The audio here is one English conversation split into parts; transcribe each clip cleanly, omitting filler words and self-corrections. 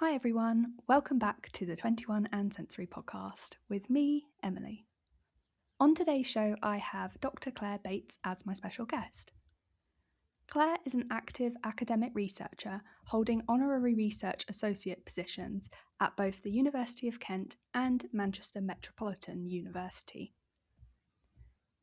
Hi everyone, welcome back to the 21 and Sensory podcast with me, Emily. On today's show, I have Dr. Claire Bates as my special guest. Claire is an active academic researcher holding honorary research associate positions at both the University of Kent and Manchester Metropolitan University.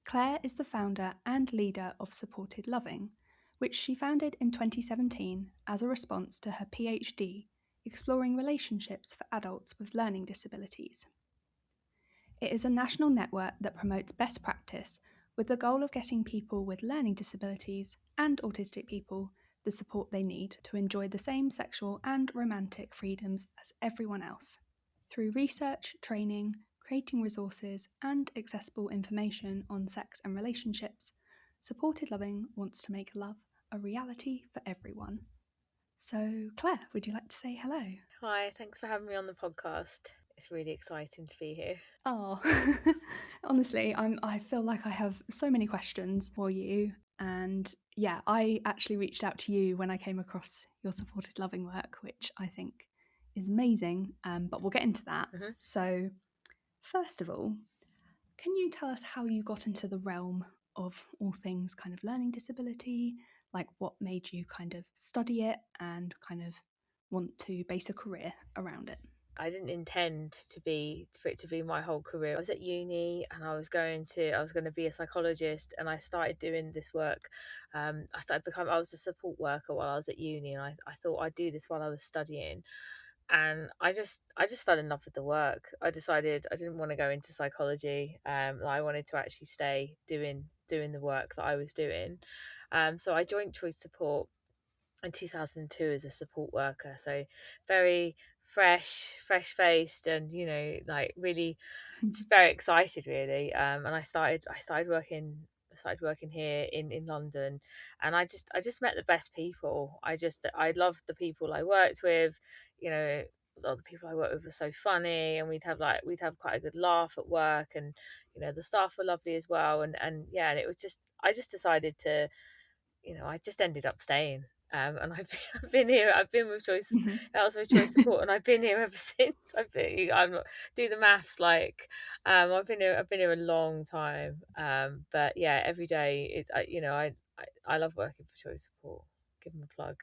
Claire is the founder and leader of Supported Loving, which she founded in 2017 as a response to her PhD exploring relationships for adults with learning disabilities. It is a national network that promotes best practice with the goal of getting people with learning disabilities and autistic people the support they need to enjoy the same sexual and romantic freedoms as everyone else. Through research, training, creating resources, and accessible information on sex and relationships, Supported Loving wants to make love a reality for everyone. So, Claire, would you like to say hello? Hi, thanks for having me on the podcast. It's really exciting to be here. Oh, honestly, I feel like I have so many questions for you. And yeah, I actually reached out to you when I came across your Supported Loving work, which I think is amazing. But we'll get into that. Mm-hmm. So, first of all, can you tell us how you got into the realm of all things kind of learning disability? Like what made you kind of study it and kind of want to base a career around it? I didn't intend for it to be my whole career. I was at uni and I was going to be a psychologist, and I started doing this work. I was a support worker while I was at uni, and I thought I'd do this while I was studying. And I just fell in love with the work. I decided I didn't want to go into psychology. I wanted to actually stay doing the work that I was doing. So I joined Choice Support in 2002 as a support worker. So very fresh faced, and like really just very excited really. And I started working here in London, and I just met the best people. I loved the people I worked with. A lot of the people I worked with were so funny, and we'd have quite a good laugh at work, and the staff were lovely as well. And yeah, and it was just I just decided to, I just ended up staying. And I've been here. I've been with Choice, also with Choice Support, and I've been here ever since. I'm not do the maths like, I've been here. I've been here a long time. But yeah, every day it's I love working for Choice Support. Give them a plug.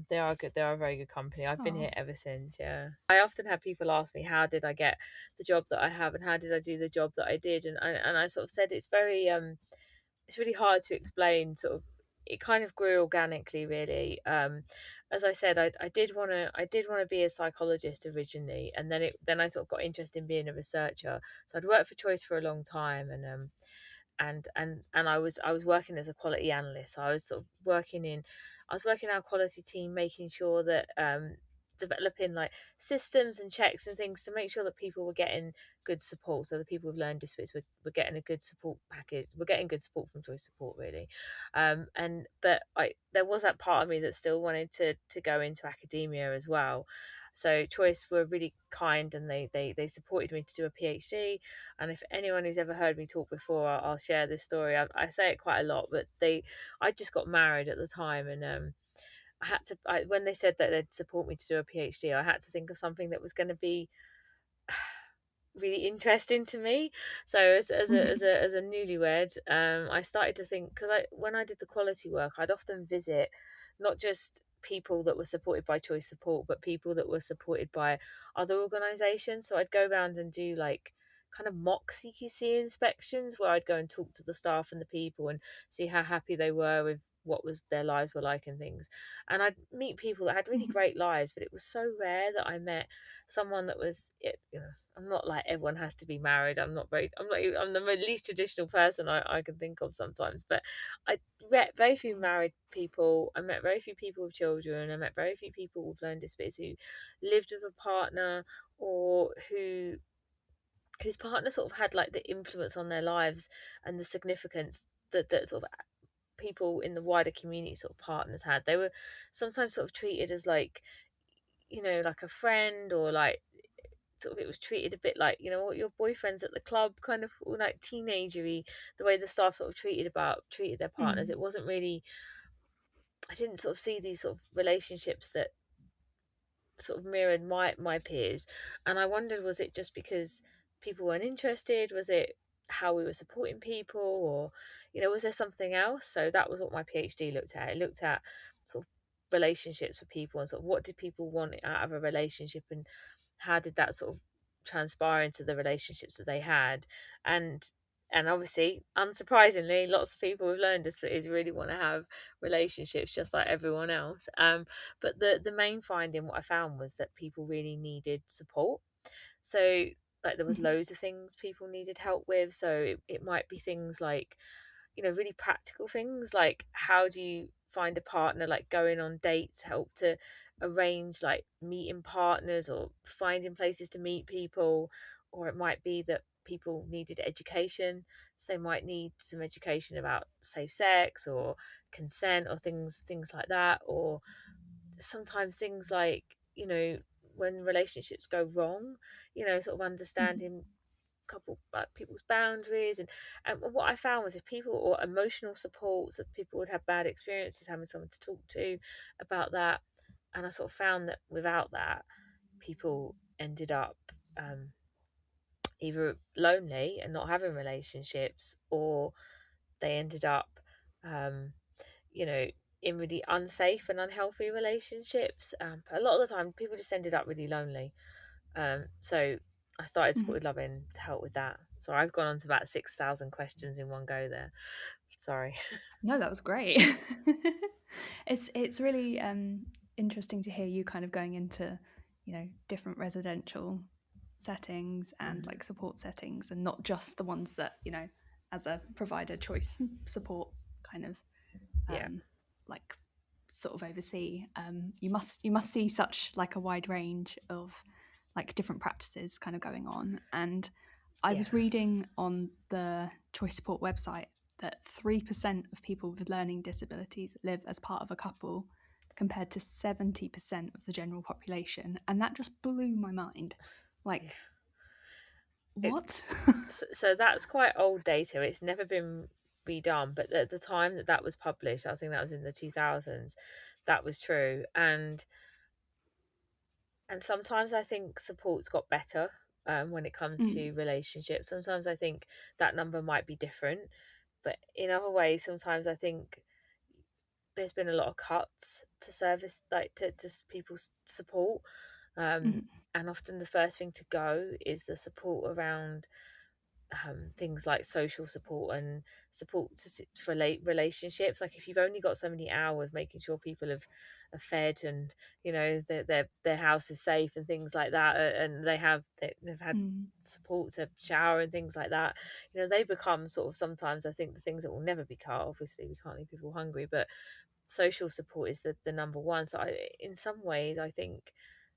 They are good. They are a very good company. I've been Oh. here ever since. Yeah, I often have people ask me, how did I get the job that I have, and how did I do the job that I did, and I sort of said it's really hard to explain. Sort of, it kind of grew organically, really. As I said, I did want to be a psychologist originally, and then I sort of got interested in being a researcher. So I'd worked for Choice for a long time, and I was working as a quality analyst. So I was working our quality team, making sure that developing like systems and checks and things to make sure that people were getting good support. So the people with learning disabilities were getting a good support package. We're getting good support from Choice Support, really. But there was that part of me that still wanted to go into academia as well. So Choice were really kind, and they supported me to do a PhD. And if anyone who's ever heard me talk before, I'll share this story. I say it quite a lot, but I just got married at the time, and when they said that they'd support me to do a PhD, I had to think of something that was going to be really interesting to me. So as a newlywed, I started to think, because when I did the quality work, I'd often visit not just people that were supported by Choice Support, but people that were supported by other organisations. So I'd go around and do like kind of mock CQC inspections, where I'd go and talk to the staff and the people and see how happy they were with what was their lives were like and things. And I'd meet people that had really great lives, but it was so rare that I met someone that was I'm not like everyone has to be married. I'm the least traditional person I can think of sometimes. But I met very few married people. I met very few people with children. I met very few people with learning disabilities who lived with a partner, or whose partner sort of had like the influence on their lives and the significance that sort of people in the wider community sort of partners had. They were sometimes sort of treated as like, like a friend, or like sort of it was treated a bit like, what your boyfriends at the club, kind of like teenagery, the way the staff sort of treated their partners. It wasn't really, I didn't sort of see these sort of relationships that sort of mirrored my peers, and I wondered, was it just because people weren't interested? Was it how we were supporting people, or was there something else? So that was what my PhD looked at. It looked at sort of relationships with people, and sort of what did people want out of a relationship, and how did that sort of transpire into the relationships that they had. And obviously, unsurprisingly, lots of people with learning disabilities really want to have relationships just like everyone else. But the main finding, what I found, was that people really needed support. So, like, there was Mhm. loads of things people needed help with. So it might be things like, really practical things, like how do you find a partner, like going on dates, help to arrange like meeting partners or finding places to meet people. Or it might be that people needed education, so they might need some education about safe sex or consent or things like that. Or sometimes things like, when relationships go wrong, sort of Mhm. understanding couple like people's boundaries. And what I found was, if people, or emotional support, so people would have bad experiences, having someone to talk to about that. And I sort of found that without that, people ended up either lonely and not having relationships, or they ended up um, you know in really unsafe and unhealthy relationships. But a lot of the time people just ended up really lonely. So I started Mhm. supported loving to help with that. So I've gone on to about 6,000 questions in one go there. Sorry. No, that was great. It's really interesting to hear you kind of going into, different residential settings and Mhm. like support settings, and not just the ones that, as a provider choice support kind of Yeah. like sort of oversee. You must see such like a wide range of like different practices kind of going on. And I was Yeah. reading on the choice support website that 3% of people with learning disabilities live as part of a couple, compared to 70% of the general population, and that just blew my mind. Yeah. Like, It's what? so that's quite old data. It's never been redone, but at the time that was published, I think that was in the 2000s, that was true. And sometimes I think support's got better when it comes Mm, to relationships. Sometimes I think that number might be different, but in other ways, sometimes I think there's been a lot of cuts to service, like to people's support. Um, mhm, and often the first thing to go is the support around things like social support and support for late relationships. Like, if you've only got so many hours, making sure people have fed, and their house is safe and things like that, and they've had mm, support to shower and things like that. They become sort of, sometimes I think, the things that will never be cut. Obviously we can't leave people hungry, but social support is the number one. So in some ways, I think,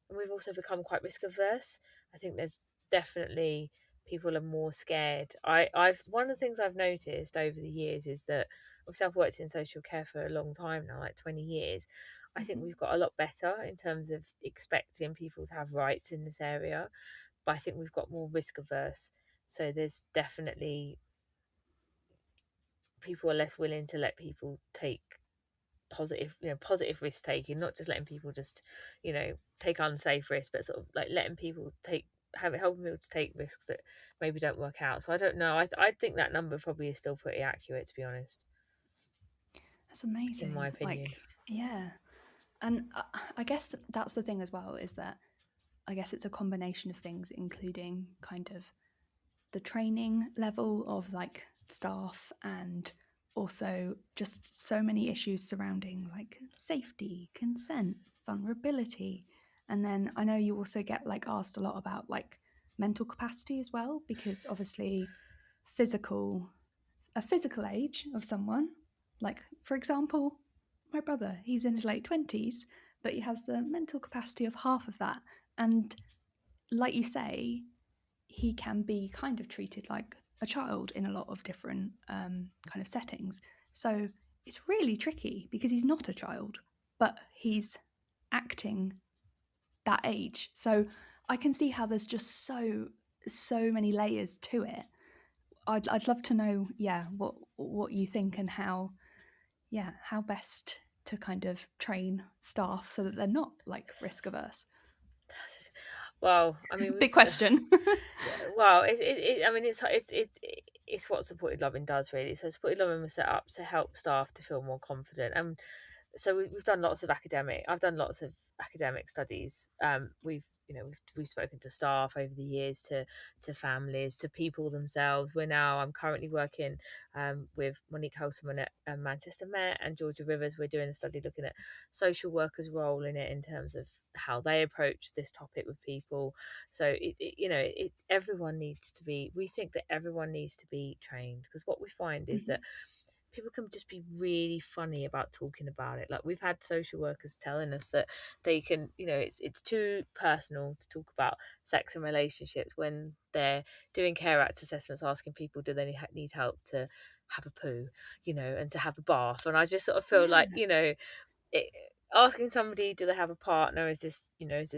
and we've also become quite risk averse. I think there's definitely, people are more scared. I've one of the things I've noticed over the years is that, obviously I've worked in social care for a long time now, like 20 years. I think mhm. we've got a lot better in terms of expecting people to have rights in this area, but I think we've got more risk averse. So there's definitely, people are less willing to let people take positive risk taking, not just letting people just take unsafe risks, but sort of like letting people helping people to take risks that maybe don't work out. So I don't know, I think that number probably is still pretty accurate, to be honest, That's in my amazing. opinion. Like, yeah. And I guess that's the thing as well, is that I guess it's a combination of things, including kind of the training level of like staff, and also just so many issues surrounding like safety, consent, vulnerability. And then I know you also get like asked a lot about like mental capacity as well, because obviously physical a physical age of someone, like for example my brother, he's in his late 20s, but he has the mental capacity of half of that. And like you say, he can be kind of treated like a child in a lot of different kind of settings. So it's really tricky because he's not a child, but he's acting that age. So I can see how there's just so many layers to it. I'd love to know, yeah, what you think, and how best to kind of train staff so that they're not like risk averse. Well, I mean, Big question. well, I mean, it's what supported loving does really. So supported loving was set up to help staff to feel more confident, and so we've done lots of I've done lots of academic studies. We've spoken to staff over the years, to families, to people themselves. I'm currently working with Monique Halseman at Manchester Met and Georgia Rivers. We're doing a study looking at social workers' role in it in terms of how they approach this topic with people. So everyone needs to be. We think that everyone needs to be trained, because what we find is that Mhm. people can just be really funny about talking about it. Like, we've had social workers telling us that they can, it's too personal to talk about sex and relationships when they're doing care act assessments, asking people do they need help to have a poo, and to have a bath. And I just sort of feel like, Yeah. it, asking somebody, do they have a partner, is this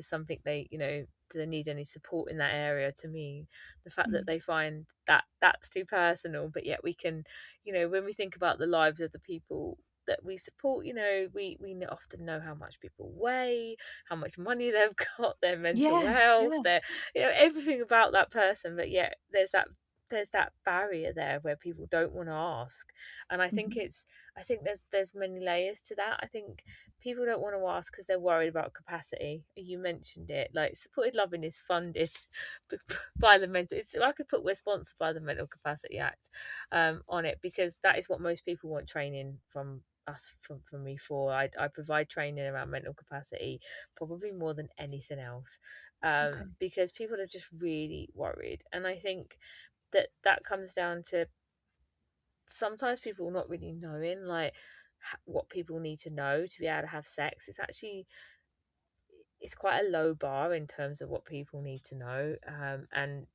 something they, do they need any support in that area? To me, the fact that Mm. they find that that's too personal, but yet we can, when we think about the lives of the people that we support, we often know how much people weigh, how much money they've got, their mental Yeah, health, yeah. their, everything about that person. But yet there's that barrier there where people don't want to ask. And Mhm. I think there's many layers to that. I think people don't want to ask because they're worried about capacity. You mentioned it, like supported loving is funded by the mental. I could put we're sponsored by the Mental Capacity Act on it, because that is what most people want training from us, from me for. I provide training around mental capacity probably more than anything else, Okay. because people are just really worried. And I think that comes down to sometimes people not really knowing, like, what people need to know to be able to have sex. It's quite a low bar in terms of what people need to know, and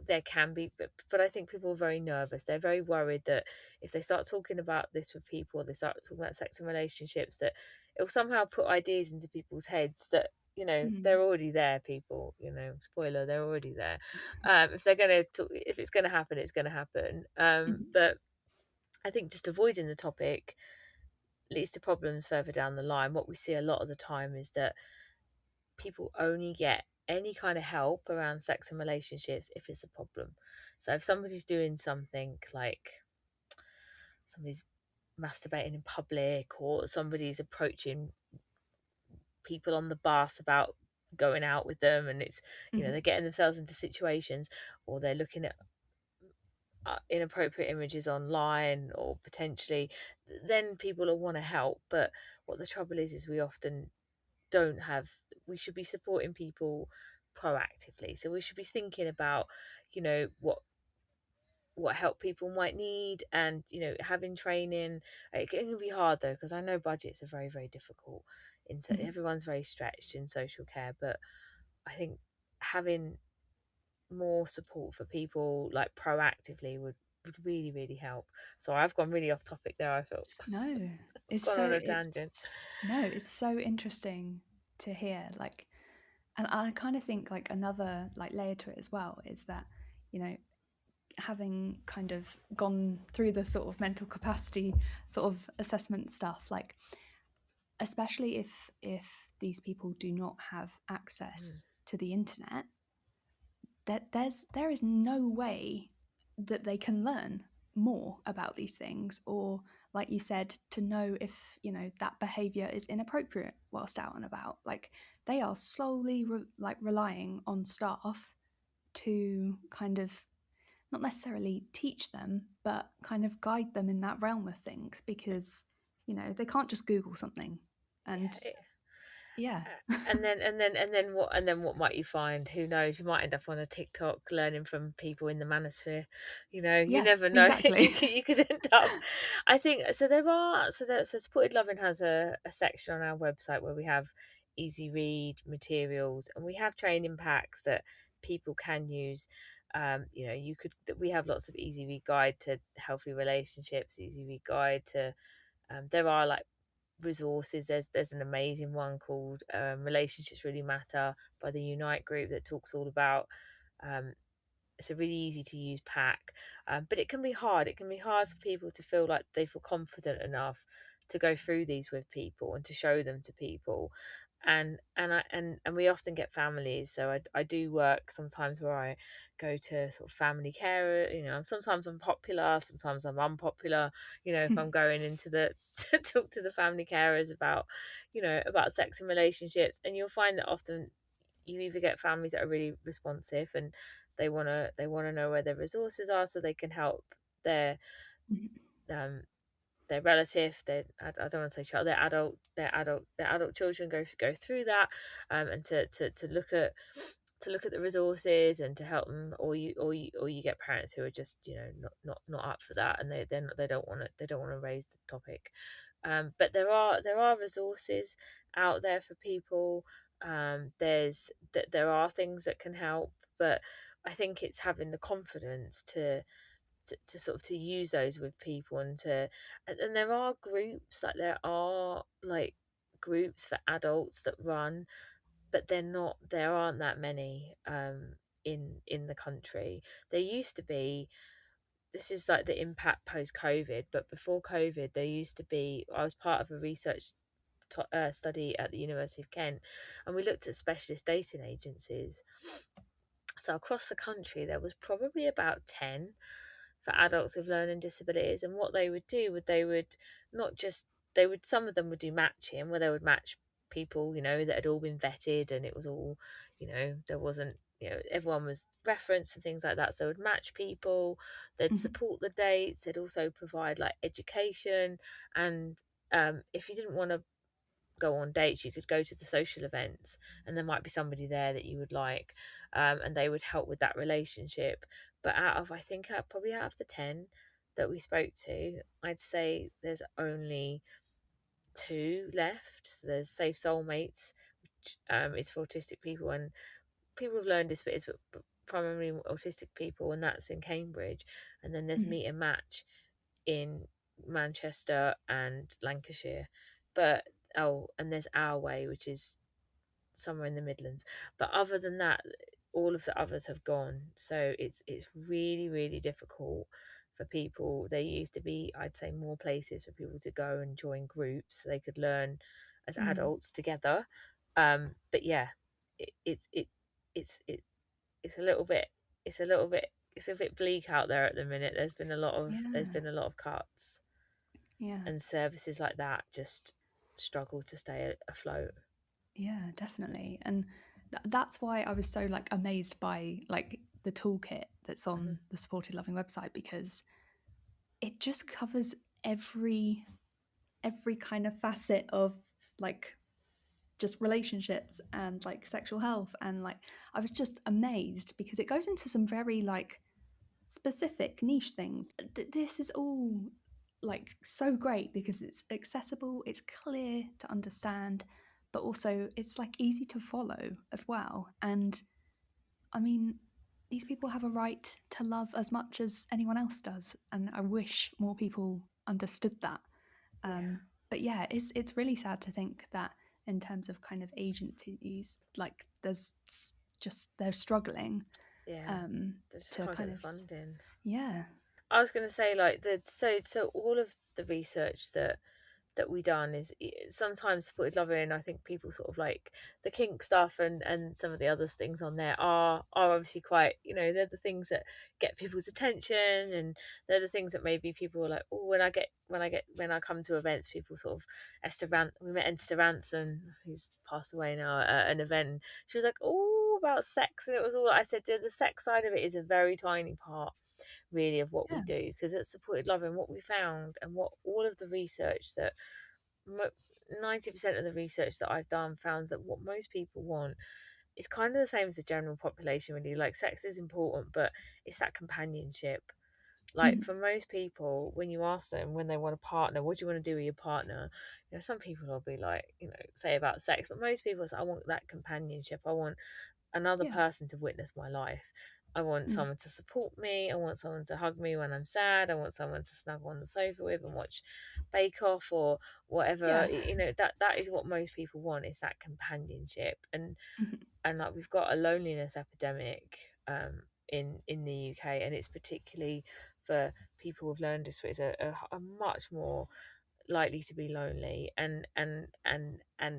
there can be, but I think people are very nervous. They're very worried that if they start talking about this with people, they start talking about sex and relationships, that it will somehow put ideas into people's heads that Mm. they're already there. People, spoiler, they're already there. If they're going to talk, if it's going to happen, it's going to happen. Mhm. But I think just avoiding the topic leads to problems further down the line. What we see a lot of the time is that people only get any kind of help around sex and relationships if it's a problem. So if somebody's doing something, like somebody's masturbating in public, or somebody's approaching people on the bus about going out with them, and it's, Mhm. they're getting themselves into situations, or they're looking at inappropriate images online, or potentially, then people will want to help. But what the trouble is we often don't have. We should be supporting people proactively, so we should be thinking about, what help people might need, and having training. It can be hard though, because I know budgets are very, very difficult Mhm. everyone's very stretched in social care. But I think having more support for people, like, proactively, would really, really help. So I've gone really off topic there, I feel. No, I've it's gone so on a tangent. it's so interesting to hear. Like, and I kind of think like another like layer to it as well is that, you know, having kind of gone through the sort of mental capacity sort of assessment stuff, like especially if these people do not have Mm. access to the internet, that there is no way that they can learn more about these things, or like you said, to know if that behavior is inappropriate whilst out and about. Like, they are slowly relying on staff to kind of not necessarily teach them, but kind of guide them in that realm of things, because they can't just Google something. And Yeah. yeah. And then what might you find? Who knows? You might end up on a TikTok learning from people in the manosphere. You Yeah, never know. exactly. You could end up. I think so. So Supported Loving has a section on our website where we have easy read materials, and we have training packs that people can use. We have lots of easy read guide to healthy relationships, easy read guide to. There are, like, resources. There's an amazing one called Relationships Really Matter by the Unite group that talks all about. Um, it's a really easy to use pack, but it can be hard. It can be hard for people to feel like they feel confident enough to go through these with people and to show them to people. And we often get families, so I do work sometimes where I go to sort of family care. Sometimes I'm popular, sometimes I'm unpopular. If I'm going into the to talk to the family carers about about sex and relationships, and you'll find that often you either get families that are really responsive and they want to know where their resources are so they can help their um their relative, I don't want to say child, their adult children go through that, and to look at the resources and to help them, or you get parents who are just not up for that, and they don't want to raise the topic. But there are resources out there for people. There are things that can help, but I think it's having the confidence to sort of to use those with people, and there are groups, like there are like groups for adults that run, but there aren't that many in the country. There used to be. This is like the impact post COVID, but before COVID there used to be. I was part of a research study at the University of Kent, and we looked at specialist dating agencies. So across the country there was probably about 10 for adults with learning disabilities. And what they would do would they would not just they would some of them would do matching, where they would match people that had all been vetted, and it was all there wasn't everyone was referenced and things like that. So they would match people, they'd support the dates, they'd also provide like education. And if you didn't want to go on dates, you could go to the social events, and there might be somebody there that you would like, and they would help with that relationship. But I think probably out of the 10 that we spoke to, I'd say there's only two left. So there's Safe Soulmates, which is for autistic people and people with learning disabilities, but primarily autistic people, and that's in Cambridge. And then there's Meet and Match in Manchester and Lancashire. But and there's Our Way, which is somewhere in the Midlands. But other than that, all of the others have gone. So it's really, really difficult for people. There used to be, I'd say, more places for people to go and join groups so they could learn as adults together. But yeah, it, it's it it's it it's a little bit it's a bit bleak out there at the minute. There's Yeah, been a lot of cuts, yeah, and services like that just struggle to stay afloat. yeah, definitely. And that's why I was so like amazed by like the toolkit that's Mhm. on the Supported Loving website, because it just covers every kind of facet of like just relationships and like sexual health. And like I was just amazed because it goes into some very like specific niche things. This is all like so great because it's accessible, it's clear to understand, but also it's like easy to follow as well. And I mean, these people have a right to love as much as anyone else does, and I wish more people understood that. Yeah, But yeah, it's really sad to think that in terms of kind of agencies, like just they're struggling yeah. um, They just to can't get kind the of funding. yeah. I was going to say, like, so all of the research that we done is sometimes supported loving. I think people sort of like the kink stuff and some of the other things on there are obviously quite, they're the things that get people's attention, and they're the things that maybe people are like, oh, when I come to events, people sort of we met Esther Ransom, who's passed away now, at an event, and she was like, oh, about sex. And it was all, I said, the sex side of it is a very tiny part really of what we Yeah. do, because it's supported loving. What we found, and what all of the research that 90% of the research that I've done found, that what most people want is kind of the same as the general population, really. Like, sex is important, but it's that companionship. Like, Mhm. for most people, when you ask them when they want a partner, what do you want to do with your partner? Some people will be like, say about sex, but most people say, I want that companionship. I want another Yeah. person to witness my life. I want Mm. someone to support me. I want someone to hug me when I'm sad. I want someone to snuggle on the sofa with and watch Bake Off or whatever. Yeah. That is what most people want, is that companionship. And Mhm. like, we've got a loneliness epidemic in the UK, and it's particularly for people with learning disabilities, a much more likely to be lonely, and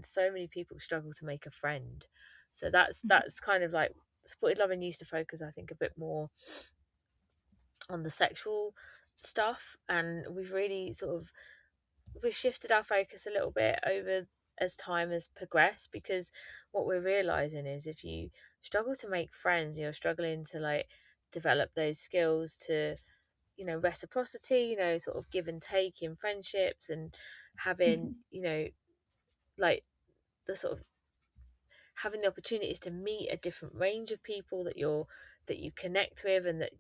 so many people struggle to make a friend. So Mhm. that's kind of like supported loving used to focus, I think, a bit more on the sexual stuff, and we've shifted our focus a little bit over as time has progressed, because what we're realizing is if you struggle to make friends, you're struggling to like develop those skills to, reciprocity, sort of give and take in friendships, and having, Mhm. like the sort of having the opportunities to meet a different range of people that you connect with, and that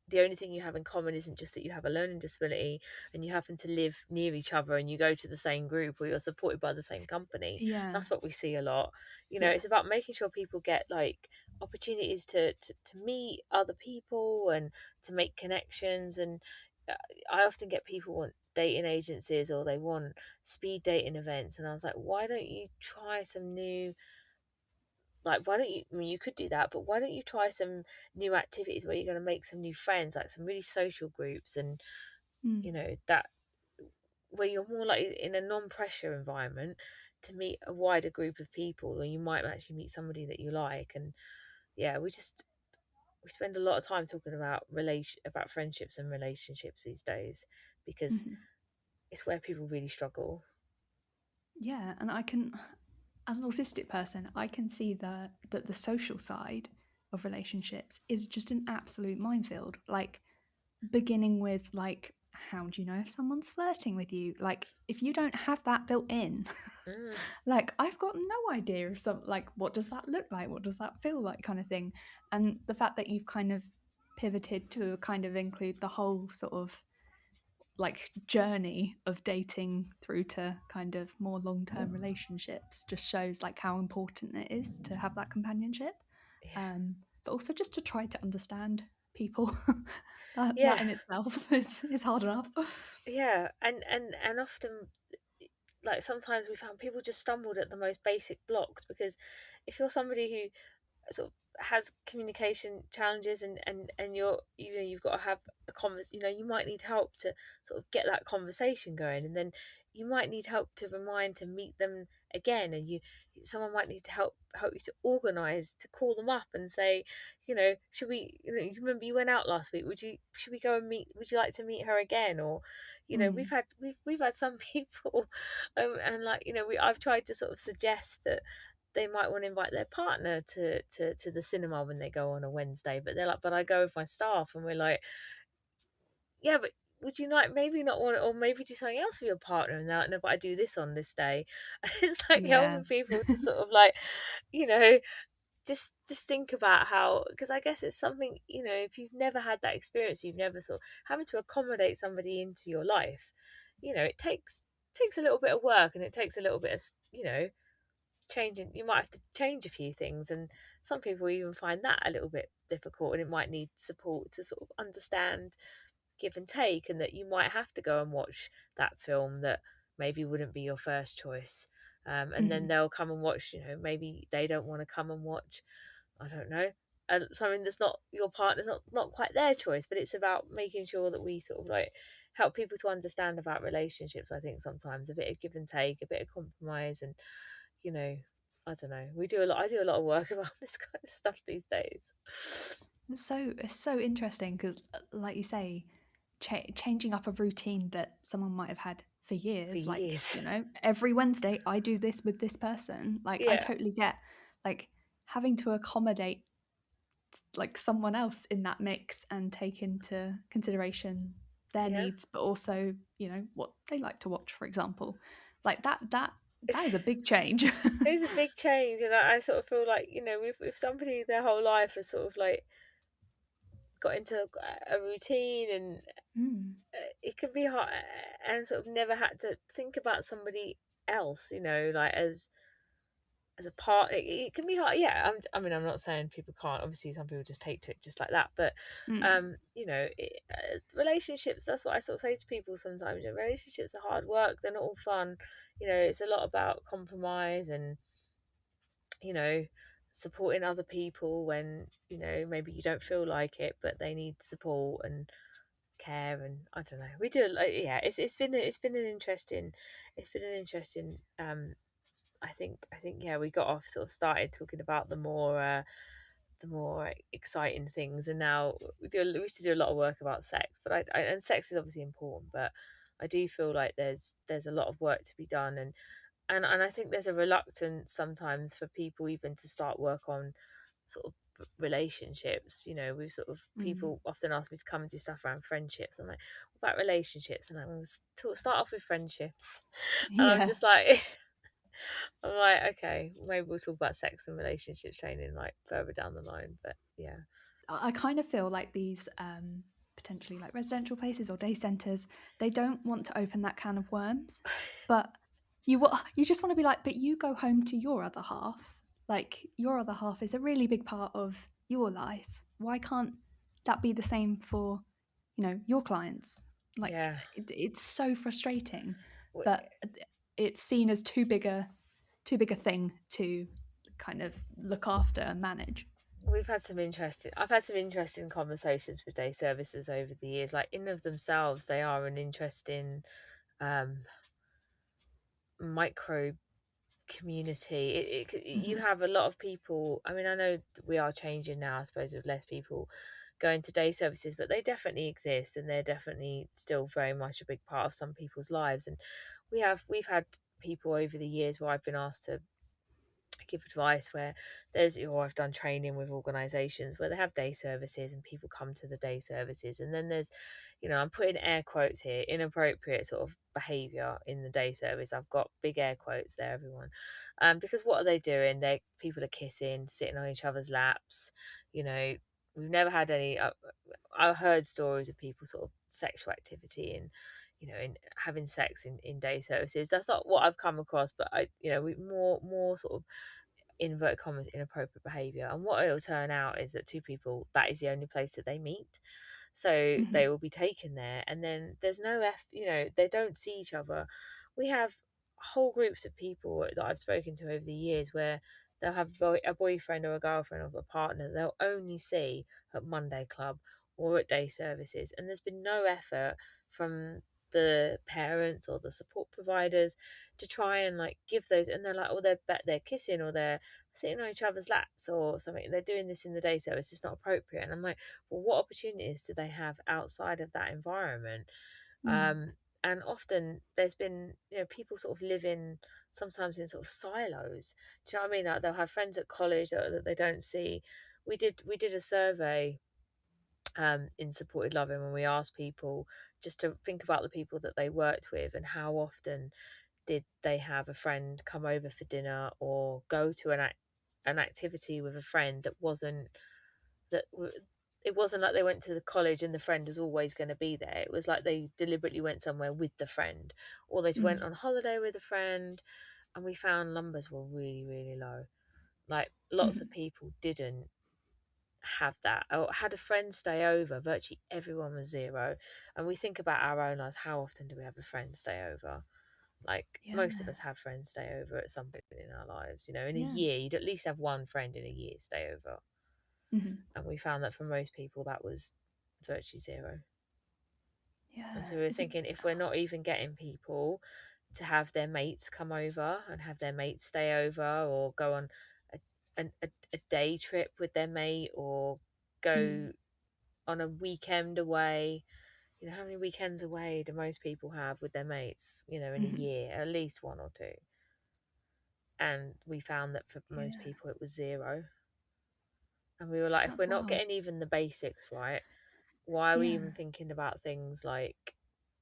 the only thing you have in common isn't just that you have a learning disability and you happen to live near each other and you go to the same group or you're supported by the same company. Yeah. That's what we see a lot. Yeah. It's about making sure people get like opportunities to meet other people and to make connections. And uh, I often get people want dating agencies or they want speed dating events, and I was like, why don't you try some new, like, why don't you, I mean, you could do that, but why don't you try some new activities where you're going to make some new friends, like some really social groups, and Mm. that where you're more like in a non-pressure environment to meet a wider group of people, or you might actually meet somebody that you like. And yeah, we spend a lot of time talking about about friendships and relationships these days, because Mhm. it's where people really struggle. Yeah, and I can, as an autistic person, I can see that the social side of relationships is just an absolute minefield. Like, beginning with like, how do you know if someone's flirting with you? Like, if you don't have that built in, Mm, like I've got no idea of some, like, what does that look like? What does that feel like, kind of thing. And the fact that you've kind of pivoted to kind of include the whole sort of like journey of dating through to kind of more long-term relationships just shows like how important it is to have that companionship, yeah, um, but also just to try to understand people. That yeah, in itself is hard enough. yeah, and often, like, sometimes we found people just stumbled at the most basic blocks, because if you're somebody who sort of has communication challenges, and you've got to have a you might need help to sort of get that conversation going, and then you might need help to remind to meet them again, and someone might need to help you to organize to call them up and say, should we, you remember you went out last week, should we go and meet, would you like to meet her again? Or Mm, we've had some people, and like, I've tried to sort of suggest that they might want to invite their partner to the cinema when they go on a Wednesday, but they're like, but I go with my staff, and we're like, yeah, but would you like maybe not want, or maybe do something else with your partner? And they're like, no, but I do this on this day. And it's like yeah. helping people to sort of like, you know, just think about how, because I guess it's something, if you've never had that experience, you've never sort of having to accommodate somebody into your life, it takes a little bit of work, and it takes a little bit of, changing, you might have to change a few things, and some people even find that a little bit difficult, and it might need support to sort of understand give and take, and that you might have to go and watch that film that maybe wouldn't be your first choice, and then Mhm. they'll come and watch, maybe they don't want to come and watch, I don't know, something that's not your partner's, not quite their choice. But it's about making sure that we sort of like help people to understand about relationships. I think sometimes a bit of give and take, a bit of compromise, and you know, I don't know. I do a lot of work about this kind of stuff these days. It's so interesting because, like you say, changing up a routine that someone might have had for For years, like, years. every Wednesday I do this with this person. Like, I Yeah, totally get like having to accommodate like someone else in that mix and take into consideration their yeah. needs, but also, what they like to watch, for example. Like that is a big change. It is a big change, and I sort of feel like, if somebody their whole life has sort of like got into a routine, and Mm, it can be hard, and sort of never had to think about somebody else, like as a part, it can be hard. Yeah, I mean, I'm not saying people can't, obviously some people just take to it just like that, but mm, relationships, that's what I sort of say to people sometimes. Relationships are hard work, they're not all fun. It's a lot about compromise, and you know supporting other people when maybe you don't feel like it, but they need support, and care, and I don't know. We do yeah. It's been an interesting I think yeah, we got off sort of started talking about the more exciting things, and now we used to do a lot of work about sex, but and sex is obviously important, but I do feel like there's a lot of work to be done, and I think there's a reluctance sometimes for people even to start work on sort of relationships. We've sort of Mm. people often ask me to come and do stuff around friendships. I'm like, what about relationships? And I'm like, start off with friendships, and I'm Yeah. just like. I'm like, okay, maybe we'll talk about sex and relationship training like further down the line. But yeah, I kind of feel like these potentially like residential places or day centres, they don't want to open that can of worms, but you just want to be like, but you go home to your other half. Like your other half is a really big part of your life. Why can't that be the same for, your clients? Like yeah. it's so frustrating We- that it's seen as too big a thing to kind of look after and manage. I've had some interesting conversations with day services over the years. Like in of themselves, they are an interesting um, micro community. You Hmm. have a lot of people. I mean, I know we are changing now, I suppose, with less people going to day services, but they definitely exist, and they're definitely still very much a big part of some people's lives. And we've had people over the years where I've been asked to give advice where I've done training with organizations where they have day services and people come to the day services, and then there's I'm putting air quotes here, inappropriate sort of behavior in the day service. I've got big air quotes there, everyone. Because what are they doing? People are kissing, sitting on each other's laps. you know we've never had any I heard stories of people sort of sexual activity and in having sex in day services. That's not what I've come across, but we more sort of inverted commas inappropriate behavior. And what it'll turn out is that two people, that is the only place that they meet, so Hmm. they will be taken there, and then there's no they don't see each other. We have whole groups of people that I've spoken to over the years where they'll have a boyfriend or a girlfriend or a partner they'll only see at Monday club or at day services, and there's been no effort from the parents or the support providers to try and like give those. And they're like, oh, they're kissing or they're sitting on each other's laps or something, they're doing this in the day service, it's not appropriate. And I'm like, well, what opportunities do they have outside of that environment? Mm. um and often there's been people sort of living sometimes in sort of silos. Do you know what I mean? Like they'll have friends at college that they don't see. We did a survey in supported loving, when we asked people just to think about the people that they worked with and how often did they have a friend come over for dinner or go to an activity with a friend that wasn't that w- it wasn't like they went to the college and the friend was always going to be there. It was like they deliberately went somewhere with the friend, or they went Mm. on holiday with a friend. And we found numbers were really, really low. Like lots of Mhm. people didn't have that or had a friend stay over. Virtually everyone was zero. And we think about our own lives, how often do we have a friend stay over? Like most of Yeah. us have friends stay over at some point in our lives. In a Yeah. year you'd at least have one friend in a year stay over. Mhm. And we found that for most people that was virtually zero. And Yeah. so we were Is it? thinking, if we're not even getting people to have their mates come over and have their mates stay over or go on a day trip with their mate or Mm. go on a weekend away. How many weekends away do most people have with their mates, in a Mhm. year? At least one or two. And we found that for most Yeah. people it was zero. And we were like, if we're That's not wild. getting even the basics right, why are we Yeah. even thinking about things like,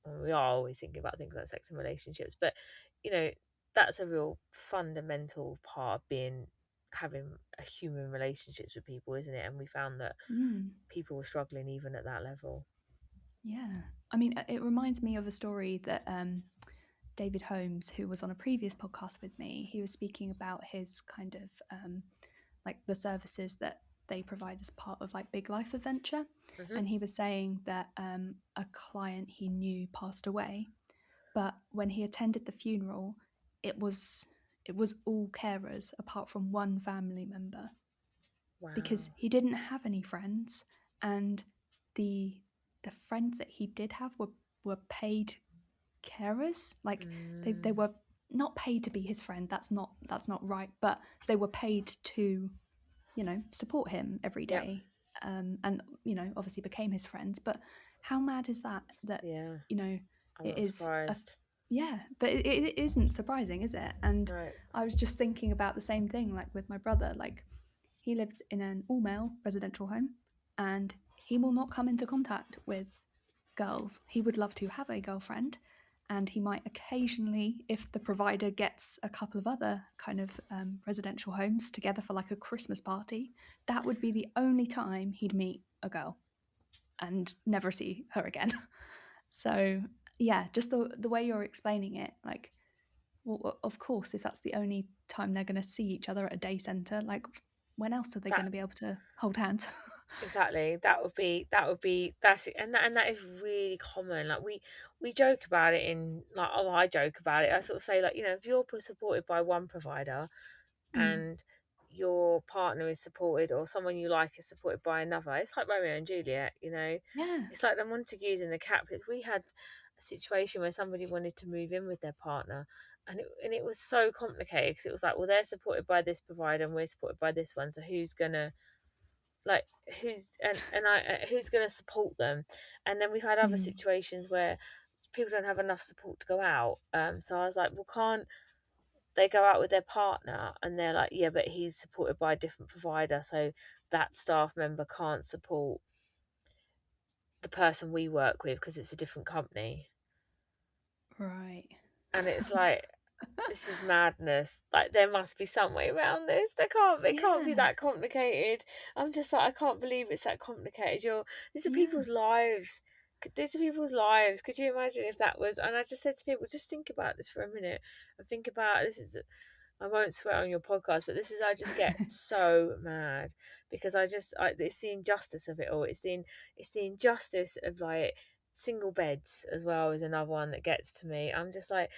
well, we are always thinking about things like sex and relationships, but you know that's a real fundamental part of being having a human relationships with people, isn't it? And we found that Mm. people were struggling even at that level. Yeah. I mean, it reminds me of a story that David Holmes, who was on a previous podcast with me, he was speaking about his kind of like the services that they provide as part of like Big Life Adventure. Hmm. And he was saying that a client he knew passed away, but when he attended the funeral, it was it was all carers apart from one family member, because Wow. he didn't have any friends, and the the friends that he did have were paid carers. Like they Mm, were not paid to be his friend. That's not right. But they were paid to, support him every yep. day, and obviously became his friends. But how mad is that? That Yeah. I'm it not is a surprised. yeah, but it isn't surprising, is it? And Right. I was just thinking about the same thing, like with my brother. Like he lives in an all-male residential home, and he will not come into contact with girls. He would love to have a girlfriend, and he might occasionally, if the provider gets a couple of other kind of residential homes together for like a Christmas party, that would be the only time he'd meet a girl and never see her again. So yeah, just the way you're explaining it, like, well, of course, if that's the only time they're going to see each other at a day center, like, when else are they going That to be able to hold hands? exactly. That's it. And that is really common. Like we joke about it in like, oh, I joke about it. I sort of say, like, if you're supported by one provider Mm. and your partner is supported, or someone you like is supported by another, it's like Romeo and Juliet. Yeah. It's like the Montagues and the Capulets. We had a situation where somebody wanted to move in with their partner, and it was so complicated, because it was like, well, they're supported by this provider and we're supported by this one, so who's gonna, like, who's gonna support them? And then we've had other Mm. situations where people don't have enough support to go out. So I was like, well, can't they go out with their partner? And they're like, yeah, but he's supported by a different provider, so that staff member can't support the person we work with because it's a different company. Right. And it's like, this is madness. Like, there must be some way around this. It can't be Yeah. that complicated. I'm just like, I can't believe it's that complicated. These are Yeah. people's lives. These are people's lives. Could you imagine if that was? And I just said to people, just think about this for a minute and think about this. I won't swear on your podcast, but this is, I just get so mad, because it's the injustice of it all. It's the injustice of, like, single beds as well is another one that gets to me. I'm just like,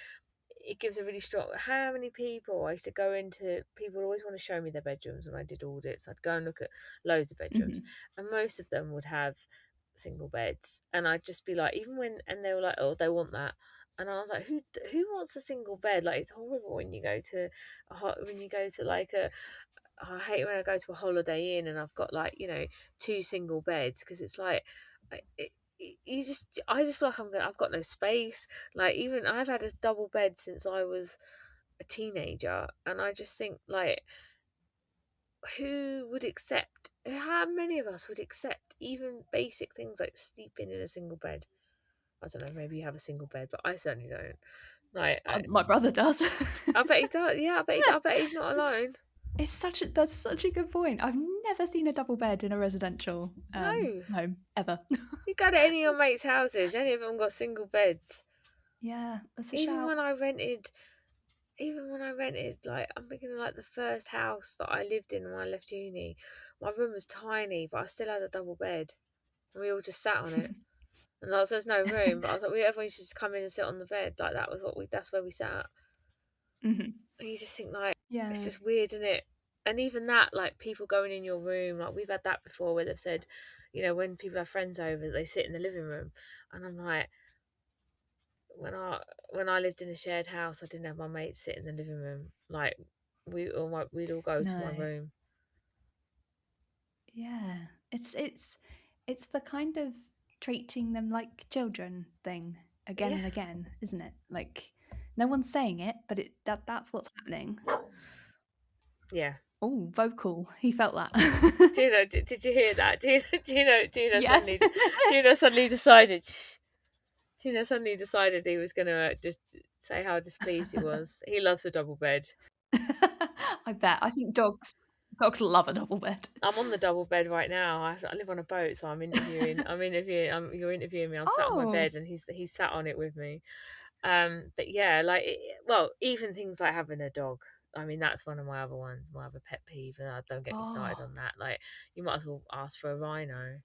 it gives a really strong, how many people I used to go into, people would always want to show me their bedrooms when I did audits. I'd go and look at loads of bedrooms, Hmm. and most of them would have single beds, and I'd just be like, even when, and they were like, oh, they want that. And I was like, who wants a single bed? Like, it's horrible when you go to like a, I hate when I go to a Holiday Inn and I've got, like, two single beds, because it's like, I just feel like I've got no space. Like, even I've had a double bed since I was a teenager, and I just think, like, how many of us would accept even basic things like sleeping in a single bed? I don't know, maybe you have a single bed, but I certainly don't. Like, My brother does. I bet he does. Yeah, I bet he's not it's, alone. that's such a good point. I've never seen a double bed in a residential No, home ever. you go to any of your mates' houses, any of them got single beds. Yeah, that's a Even shout. when I rented, like, I'm thinking of, like, the first house that I lived in when I left uni. My room was tiny, but I still had a double bed, and we all just sat on it. And there's no room, but I was like, everyone should just come in and sit on the bed. Like, that's where we sat. Hmm. And you just think, like, it's Yeah. just weird, isn't it? And even that, like, people going in your room, like, we've had that before, where they've said, when people have friends over, they sit in the living room, and I'm like, when I lived in a shared house, I didn't have my mates sit in the living room. Like, we'd all go to my No. room. Yeah. It's the kind of treating them like children thing again Yeah, and again, isn't it? Like no one's saying it, but that's what's happening. yeah. Oh, vocal. He felt that. Gina, did you hear that? Gina Yeah. suddenly, Gina suddenly decided. Gina suddenly decided he was going to just say how displeased he was. He loves a double bed. I bet. I think dogs love a double bed. I'm on the double bed right now. I live on a boat, so I'm interviewing. I'm interviewing. You're interviewing me. I'm sat on my Oh. bed, and he's sat on it with me. But yeah, like, well, even things like having a dog. I mean, that's one of my other ones, my other pet peeve, and don't get me started Oh. on that. Like, you might as well ask for a rhino,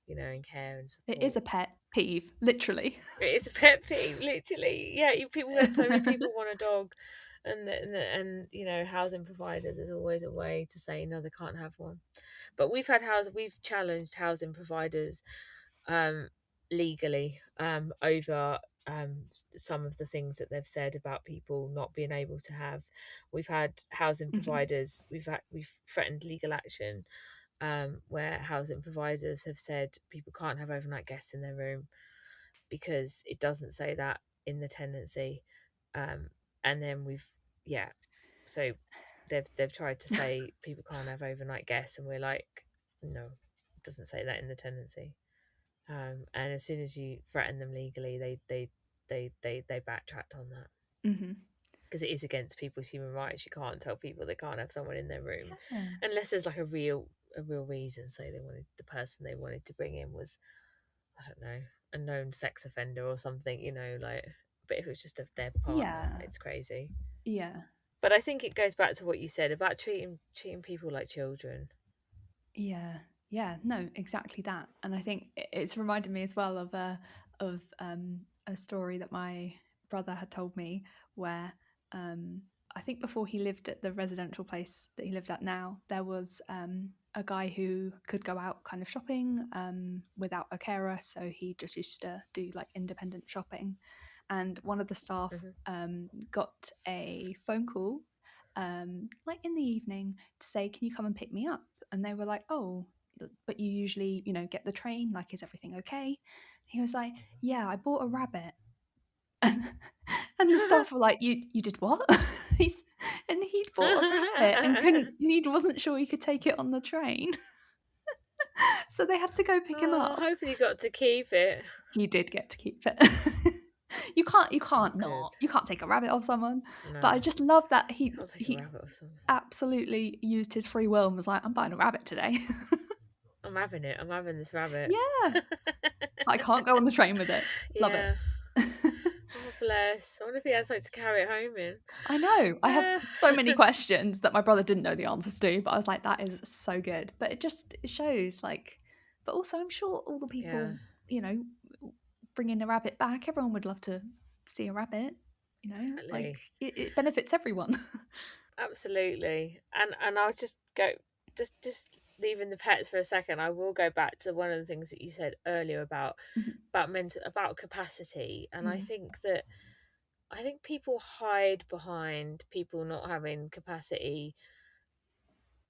in care and It is support. a pet peeve, literally. It is a pet peeve, literally. Yeah, we had so many people want a dog, and housing providers is always a way to say no, they can't have one. But we've challenged housing providers, um, legally over some of the things that they've said about people not being able to have. We've had housing Hmm. providers. We've threatened legal action where housing providers have said people can't have overnight guests in their room because it doesn't say that in the tenancy. And then we've yeah, so they've tried to say people can't have overnight guests, and we're like, no, it doesn't say that in the tenancy. And as soon as you threaten them legally, they backtracked on that Hmm. because it is against people's human rights. You can't tell people they can't have someone in their room Yeah. unless there's like a real reason. Say they wanted the person they wanted to bring in was, I don't know, a known sex offender or something, like. But if it was just of their partner, Yeah. it's crazy. Yeah. But I think it goes back to what you said about treating people like children. Yeah, yeah, no, exactly that. And I think it's reminded me as well of a story that my brother had told me where um, I think before he lived at the residential place that he lived at now, there was a guy who could go out kind of shopping without a carer, so he just used to do like independent shopping. And one of the staff Hmm. got a phone call like in the evening to say, "Can you come and pick me up?" And they were like, "Oh, but you usually, get the train. Like, is everything okay?" He was like, "Yeah, I bought a rabbit." And the staff were like, "You did what?" And he'd bought a rabbit and he wasn't sure he could take it on the train. So they had to go pick him Oh, up. hopefully you got to keep it. He did get to keep it. Oh, good. You can't take a rabbit off someone. But No, I just love that can't take a he rabbit or something. absolutely used his free will and was like, "I'm buying a rabbit today." I'm having it. I'm having this rabbit. Yeah. I can't go on the train with it. Love it. Yeah. Oh, bless. I wonder if he has something to carry it home in. I know. I have Uh, so many questions that my brother didn't know the answers to, but I was like, that is so good. But it shows like, but also I'm sure all the yeah, people, bringing a rabbit back, everyone would love to see a rabbit, like exactly. it benefits everyone. Absolutely. And I'll just go, just leaving the pets for a second. I will go back to one of the things that you said earlier Mhm. about capacity, and I Mm. think that I think people hide behind people not having capacity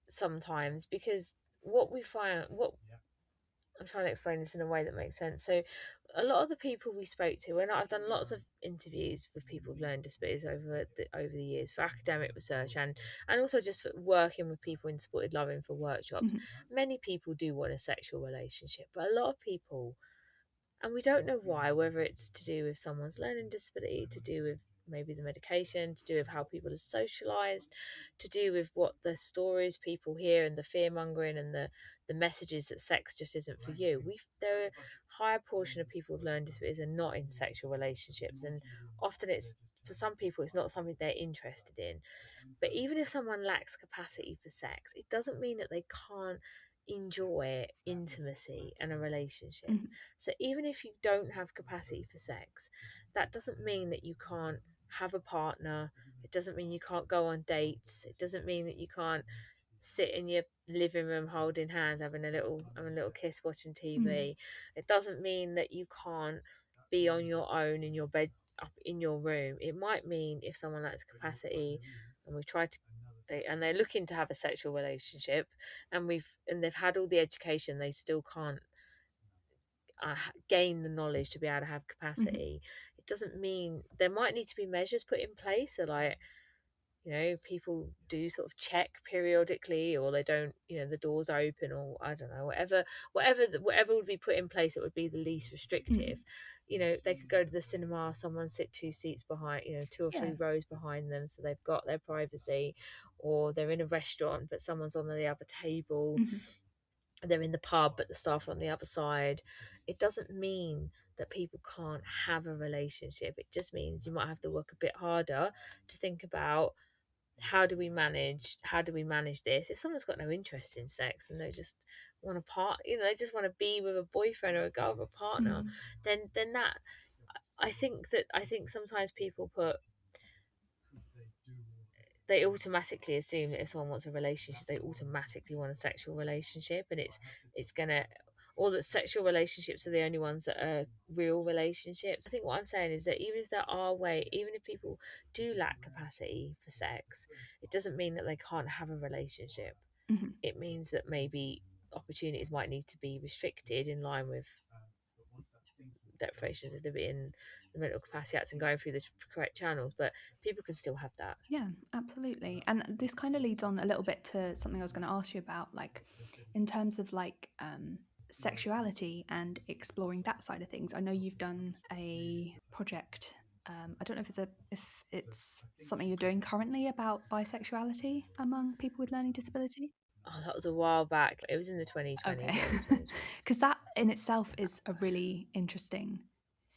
sometimes because what I'm trying to explain this in a way that makes sense. So, a lot of the people we spoke to, and I've done lots of interviews with people with learning disabilities over the years for academic research and also just for working with people in supported loving for workshops. Mhm. Many people do want a sexual relationship, but a lot of people, and we don't know why, whether it's to do with someone's learning disability, to do with maybe the medication, to do with how people are socialized, to do with what the stories people hear and the fear mongering and the messages that sex just isn't for you. There are a higher portion of people with learning disabilities are not in sexual relationships, and often it's, for some people, it's not something they're interested in. But even if someone lacks capacity for sex, it doesn't mean that they can't enjoy intimacy and a relationship. Mhm. So even if you don't have capacity for sex, that doesn't mean that you can't have a partner. It doesn't mean you can't go on dates. It doesn't mean that you can't sit in your living room holding hands, having a little kiss, watching Mm. TV. It doesn't mean that you can't be on your own in your bed, up in your room. It might mean if someone lacks capacity, and we try to, and they're looking to have a sexual relationship, and they've had all the education, they still can't gain the knowledge to be able to have Mhm. capacity. It doesn't mean there might need to be measures put in place. So, like, people do sort of check periodically, or they don't, the doors are open, or I don't know, whatever would be put in place that would be the least Mm. restrictive. They could go to the cinema, someone sit two seats behind, two or Yeah. three rows behind them, so they've got their privacy, or they're in a restaurant but someone's on the other table, Mhm. they're in the pub but the staff are on the other side. It doesn't mean that people can't have a relationship. It just means you might have to work a bit harder to think about how do we manage this. If someone's got no interest in sex and they just want to they just want to be with a boyfriend or a girl with a partner, Mm. then that, I think sometimes people they automatically assume that if someone wants a relationship, they automatically want a sexual relationship, and it's gonna, or that sexual relationships are the only ones that are real relationships. I think what I'm saying is that even if there are even if people do lack capacity for sex, it doesn't mean that they can't have a relationship. Mhm. It means that maybe opportunities might need to be restricted in line with deprivations of liberty in the Mental Capacity Act and going through the correct channels, but people can still have that. Yeah, absolutely. And this kind of leads on a little bit to something I was going to ask you about, like in terms of like sexuality and exploring that side of things. I know you've done a project. I don't know if it's something you're doing currently about bisexuality among people with learning disability. Oh, that was a while back. It was in the 2020s, Okay, early 2020s. because that in itself is a really interesting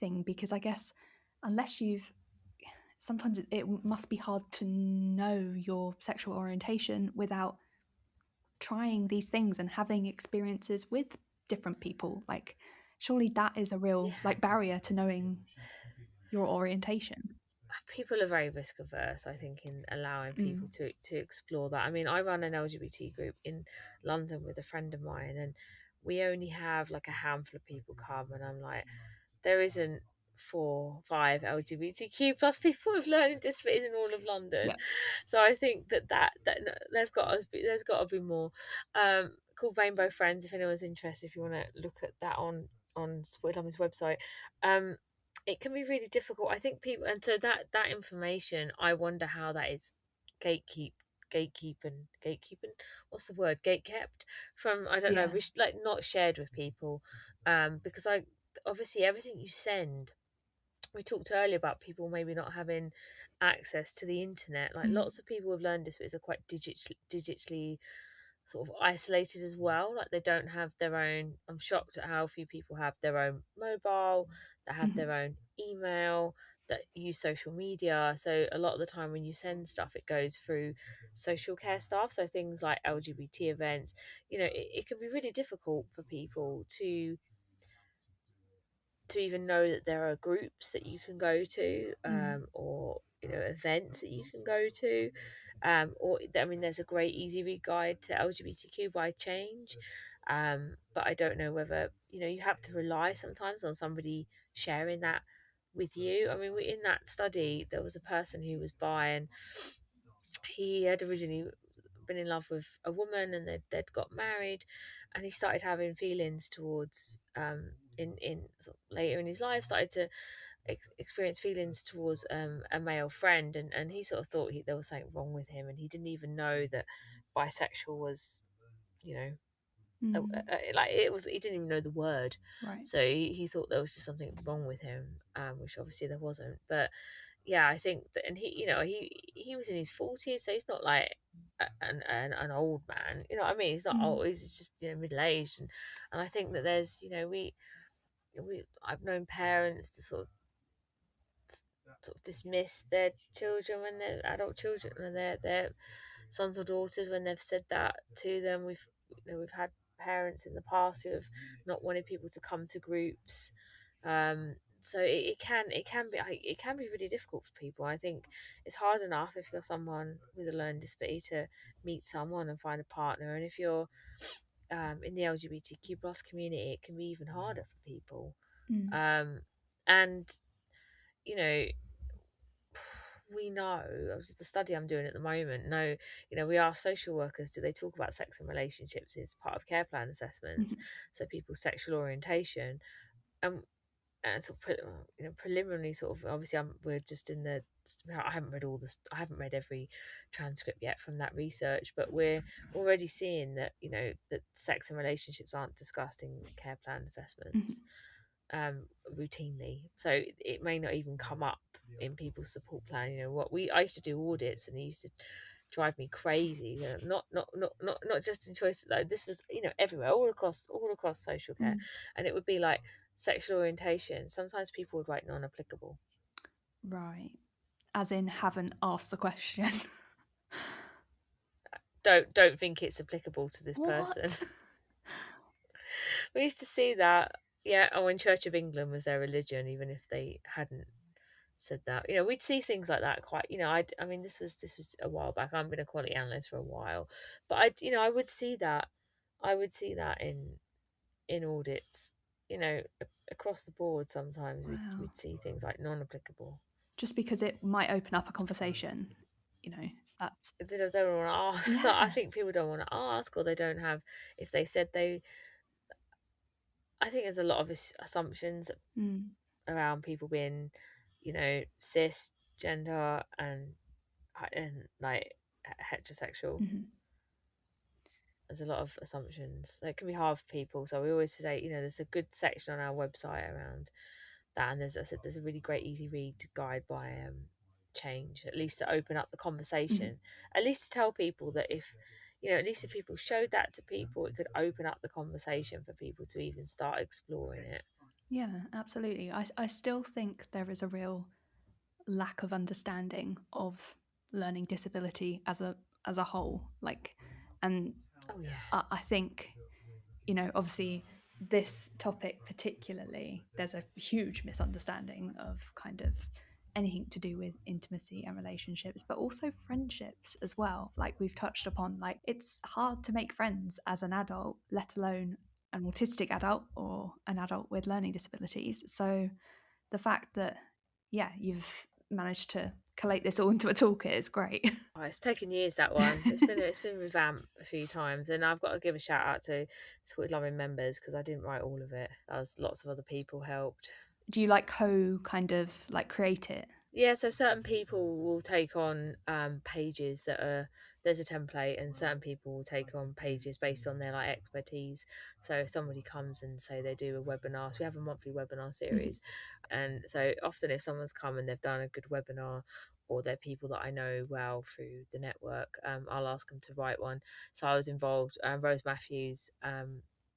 thing. Because I guess unless you've sometimes it must be hard to know your sexual orientation without trying these things and having experiences with different people. Like surely that is a Yeah, real like barrier to knowing your orientation. people are very risk averse, I think, in allowing people Mm. to explore that. I mean, I run an LGBT group in London with a friend of mine, and we only have like a handful of people come, and I'm like, there isn't 4, 5 LGBTQ plus people with learning disabilities in all of London. Yeah. So I think that they've got us. There's got to be more. Called Rainbow Friends. If anyone's interested, if you want to look at that on Spoiled website, um, it can be really difficult. I think people, and so that information, I wonder how that is gatekeeping. What's the word? Gatekept from, I don't know, Yeah. like not shared with people, because I obviously everything you send. We talked earlier about people maybe not having access to the internet. Like Mm. lots of people with learning disabilities are quite digitally sort of isolated as well. Like they don't have their own. I'm shocked at how few people have their own mobile, that have Mhm. their own email, that use social media. So a lot of the time when you send stuff, it goes through social care staff. So things like LGBT events, it can be really difficult for people to even know that there are groups that you can go to, Mm. or events that you can go to, or I mean there's a great easy read guide to LGBTQ by change, but I don't know whether you have to rely sometimes on somebody sharing that with you. I mean, in that study there was a person who was bi, and he had originally been in love with a woman, and they'd got married, and he started having feelings towards, in sort of later in his life, started to experience feelings towards a male friend, and he sort of thought there was something wrong with him, and he didn't even know that bisexual was, you know Mm. like it was, he didn't even know the word. Right. So he thought there was just something wrong with him, which obviously there wasn't. But yeah, I think that, and he was in his 40s, so he's not like an old man. You know what I mean? He's not Mm. old. He's just middle aged, and I think that there's we I've known parents to sort of dismiss their children when they're adult children, and their sons or daughters when they've said that to them. We've had parents in the past who have not wanted people to come to groups. So it can be really difficult for people. I think it's hard enough if you're someone with a learning disability to meet someone and find a partner, and if you're in the LGBTQ plus community, it can be even harder for people. Mm. And you know, we know, which is the study I'm doing at the moment, no, we ask social workers, do they talk about sex and relationships as part of care plan assessments? Mhm. So people's sexual orientation, um, and sort of preliminary sort of, obviously we're just in the, I haven't read I haven't read every transcript yet from that research, but we're already seeing that that sex and relationships aren't discussed in care plan assessments, Mhm. um, routinely. So it may not even come up in people's support plan. I used to do audits, and it used to drive me crazy. Not just in choice. Like this was everywhere, all across social care, Mm. and it would be like sexual orientation. Sometimes people would write non-applicable. Right. As in haven't asked the question. Don't think it's applicable to this person. What? We used to see that. Yeah. Oh, in Church of England was their religion, even if they hadn't said that. We'd see things like that quite. I mean, this was a while back. I've been a quality analyst for a while, but I would see that. I would see that in in audits, across the board. Sometimes Wow. we'd see things like non-applicable. Just because it might open up a conversation, you know, that's They don't want to ask. So I yeah. think people don't want to ask, or they don't have. If they said they, I think there's a lot of assumptions Mm. around people being, cis, gender, and like heterosexual. Hmm. There's a lot of assumptions. It can be hard for people. So we always say, there's a good section on our website around that, and there's a really great easy read guide by Change, at least to open up the Hmm. conversation, at least to tell people that if at least if people showed that to people, it could open up the conversation for people to even start exploring it. Yeah, absolutely. I still think there is a real lack of understanding of learning disability as a whole. Like, and Oh yeah. I think, obviously this topic particularly, there's a huge misunderstanding of kind of anything to do with intimacy and relationships, but also friendships as well. Like we've touched upon, like it's hard to make friends as an adult, let alone an autistic adult or an adult with learning disabilities. So the fact that, yeah, you've managed to collate this all into a toolkit is great. Oh, it's taken years, that one. It's been revamped a few times, and I've got to give a shout out to Supported Loving members, because I didn't write all of it. That was lots of other people helped. Do you like kind of like create it? Yeah, so certain people will take on pages that are there's a template, and certain people will take on pages based on their like expertise. So if somebody comes and say they do a webinar, so we have a monthly webinar Mhm. series, and so often if someone's come and they've done a good webinar, or they're people that I know well through the network, I'll ask them to write one. So I was involved. Rose Matthews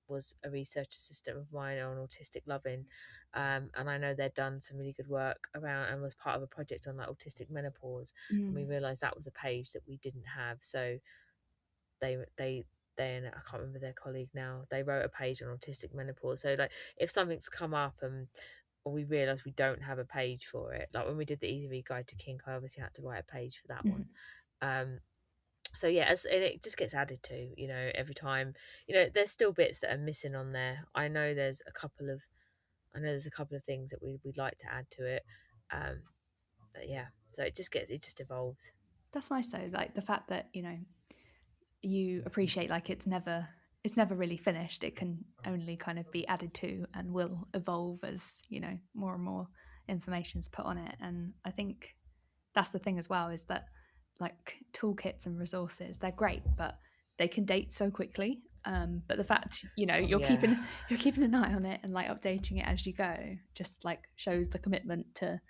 was a research assistant of mine on autistic loving, and I know they'd done some really good work around and was part of a project on like autistic menopause, and we Mm. realised that was a page that we didn't have. So they and I can't remember their colleague now, they wrote a page on autistic menopause. So like if something's come up and or we realise we don't have a page for it, like when we did the Easy Read Guide to Kink, I obviously had to write a page for that Mhm. one. So yeah, and it just gets added to, every time. There's still bits that are missing on there. I know there's a couple of things that we'd like to add to it. But yeah, so it just evolves. That's nice though, like the fact that, you appreciate like it's never really finished. It can only kind of be added to and will evolve as, more and more information's put on it. And I think that's the thing as well, is that like toolkits and resources, they're great, but they can date so quickly. But the fact, Oh you're yeah. keeping an eye on it and like updating it as you go just like shows the commitment to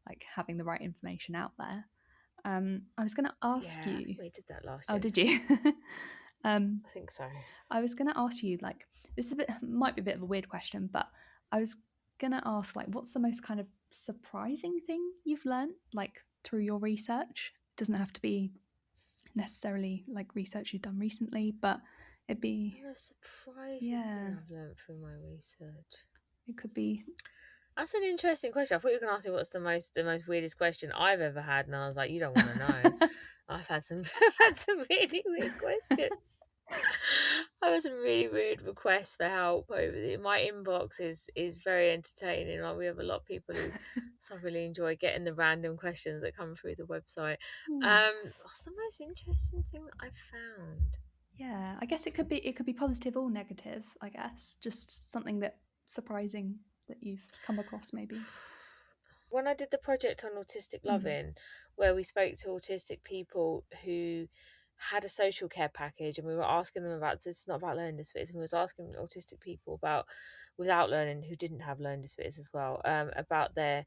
like having the right information out there. I was going to ask Yeah, I think you. we did that last Oh, year. did you? um, I think so. I was going to ask you, like, this is might be a bit of a weird question, but I was going to ask, like, what's the most kind of surprising thing you've learned, like, through your research? It doesn't have to be necessarily like research you've done recently, but it'd be, The most surprising thing yeah, I've learned through my research. it could be. That's an interesting question. I thought you were going to ask me what's the most weirdest question I've ever had, and I was like, you don't want to know. I've had some I've had some really weird questions. I had some really weird requests for help my inbox is very entertaining. Like we have a lot of people who thoroughly enjoy getting the random questions that come through the website. Hmm. What's the most interesting thing that I've found? Yeah, I guess it could be positive or negative, I guess. Just something that surprising that you've come across maybe. When I did the project on autistic Mm. loving, where we spoke to autistic people who had a social care package, and we were asking them about this is not about learning disabilities, and we was asking autistic people about without learning who didn't have learning disabilities as well, about their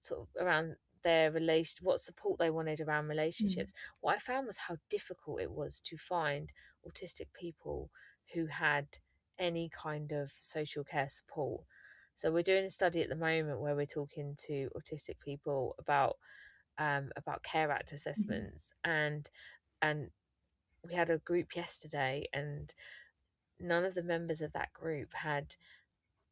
sort of around their relation, what support they wanted around Mm. relationships. What I found was how difficult it was to find autistic people who had any kind of social care support. So we're doing a study at the moment where we're talking to autistic people about Care Act Mhm. assessments, and we had a group yesterday, and none of the members of that group had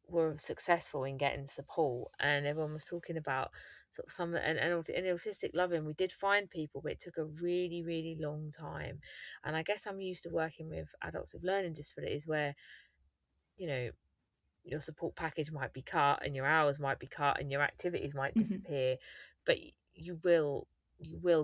were successful in getting support, and everyone was talking about sort of some in autistic loving we did find people, but it took a really really long time. And I guess I'm used to working with adults with learning disabilities where you know your support package might be cut and your hours might be cut and your activities might Hmm. disappear, but you will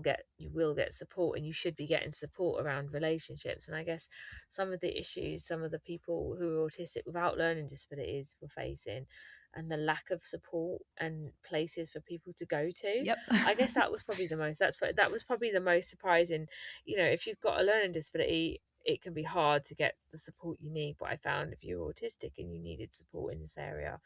get support, and you should be getting support around relationships. And I guess some of the issues some of the people who are autistic without learning disabilities were facing, and the lack of support and places for people to go to, Yep. I guess that was probably that was probably the most surprising. If you've got a learning disability, it can be hard to get the support you need. But I found if you're autistic and you needed support in this area,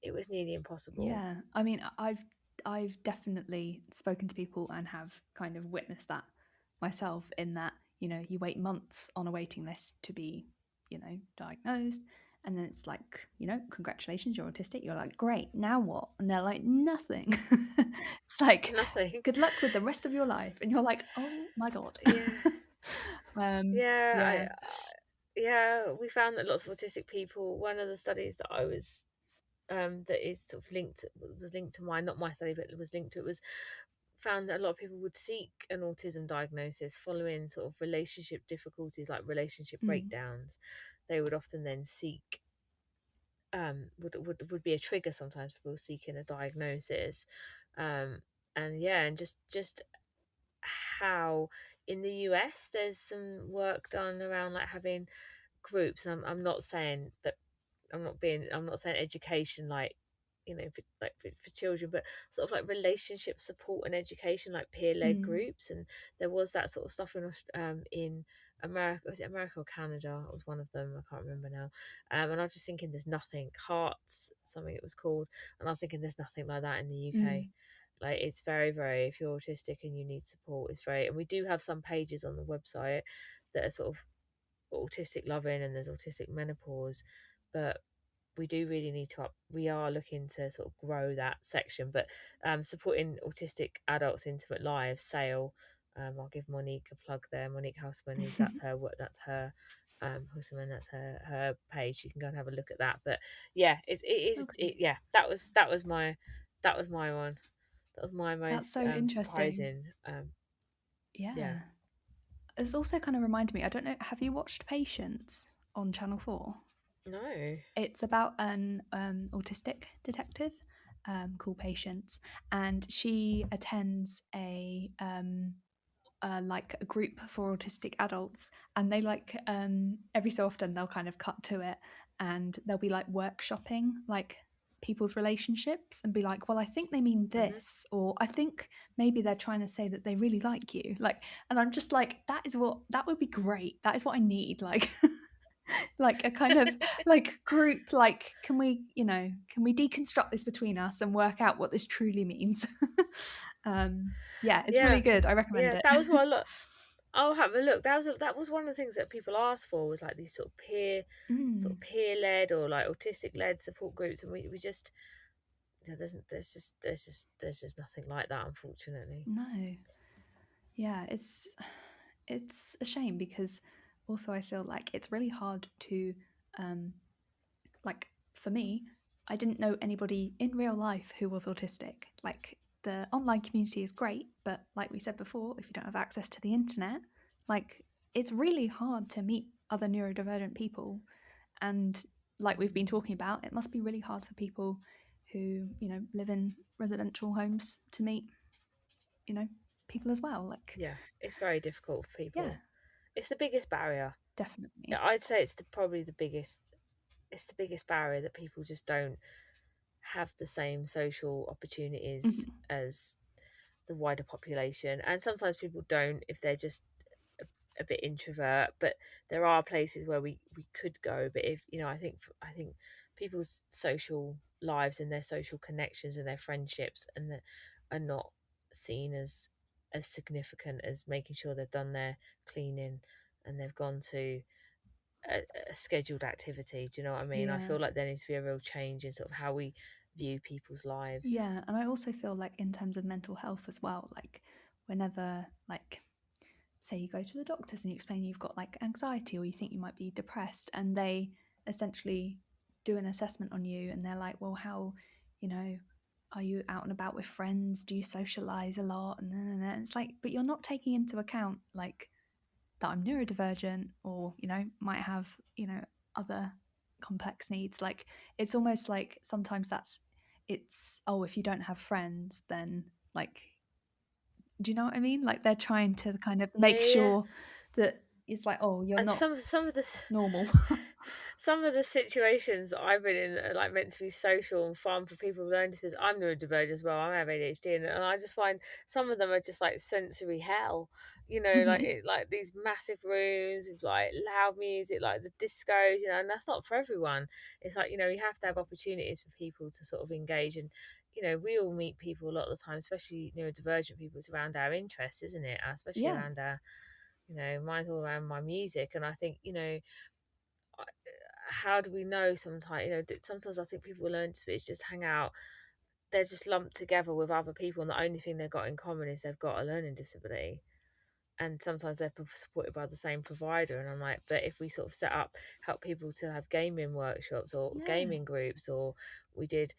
it was nearly impossible. Yeah, I mean, I've definitely spoken to people and have kind of witnessed that myself, in that, you wait months on a waiting list to be, diagnosed, and then it's like, congratulations, you're autistic. You're like, great, now what? And they're like, nothing. It's like, Nothing. good luck with the rest of your life, and you're like, oh my god. Yeah, yeah, Yeah. yeah. We found that lots of autistic people. One of the studies that I was that is sort of linked to mine, not my study, but it was linked to it, was found that a lot of people would seek an autism diagnosis following sort of relationship difficulties, like relationship Mm, breakdowns. They would often then seek would be a trigger sometimes for people seeking a diagnosis. And yeah, and just how in the US there's some work done around like having groups. And I'm not saying that I'm not saying education like for children, but sort of like relationship support and education, like peer-led mm, groups. And there was that sort of stuff in America. Was it America or Canada? It was one of them, I can't remember now. And I was just thinking there's nothing, Hearts something it was called, and I was thinking there's nothing like that in the UK. mm, Like it's very, very, if you're autistic and you need support, it's very. And we do have some pages on the website that are sort of autistic loving, and there's autistic menopause, but we do really need to we are looking to sort of grow that section. But supporting autistic adults intimate lives sale, I'll give Monique a plug there. Monique Houseman, is that's her work, that's her Houseman, that's her page. You can go and have a look at that. But yeah, okay. yeah, that was my one. That was my That's most so interesting. surprising. Yeah. Yeah. It's also kind of reminded me, I don't know, have you watched Patience on Channel 4? No. It's about an autistic detective called Patience, and she attends like a group for autistic adults, and they like every so often they'll kind of cut to it, and they'll be like workshopping like people's relationships, and be like, well, I think they mean Hmm. this, or I think maybe they're trying to say that they really like you, like. And I'm just like, that would be great, that is what I need, like. Like a kind of like group, like, can we deconstruct this between us and work out what this truly means. Yeah, it's really Yeah, good, I recommend yeah, it. that was what I look. I'll have a look. That was one of the things that people asked for, was like these Mm, peer led or like autistic led support groups, and we just there's just nothing like that, unfortunately. no. Yeah, it's a shame, because also I feel like it's really hard to um like, for me, I didn't know anybody in real life who was autistic. Like, the online community is great, but like we said before, if you don't have access to the internet, like, it's really hard to meet other neurodivergent people. And like we've been talking about, it must be really hard for people who, live in residential homes to meet, you know, people as well. Like, Yeah, it's very difficult for yeah, people. It's the biggest barrier. Yeah, definitely. I'd say it's probably the biggest. It's the biggest barrier, that people just don't have the same social opportunities Mhm. as the wider population. And sometimes people don't, if they're just a bit introvert. But there are places where we could go. But if I think people's social lives and their social connections and their friendships are not seen as significant as making sure they've done their cleaning and they've gone to a scheduled activity. Do you know what I mean? I Yeah. feel like there needs to be a real change in sort of how we view people's lives. Yeah, and I also feel like, in terms of mental health as well, like, whenever, like, say you go to the doctors and you explain you've got like anxiety, or you think you might be depressed, and they essentially do an assessment on you, and they're like, well, how, you know are you out and about with friends, do you socialize a lot, and it's like, but you're not taking into account, like, that I'm neurodivergent, or might have other complex needs. Like it's almost like sometimes it's if you don't have friends, then like, do you know what I mean? Like they're trying to kind of Yeah, make yeah, yeah. sure that it's like, oh, you're And not some of the normal. some of the situations that I've been in are like meant to be social and fun for people with learning disabilities. I'm neurodivergent as well. I have ADHD, and I just find some of them are just like sensory hell. Like Mhm. like these massive rooms with like loud music, like the discos. And that's not for everyone. It's like you have to have opportunities for people to sort of engage and. We all meet people a lot of the time, especially neurodivergent people. It's around our interests, isn't it? Especially Yeah. around our, mine's all around my music, and I think how do we know sometimes sometimes I think people with learning disabilities just hang out, they're just lumped together with other people, and the only thing they've got in common is they've got a learning disability, and sometimes they're supported by the same provider. And I'm like, but if we sort of help people to have gaming workshops or Yeah. gaming groups, or we did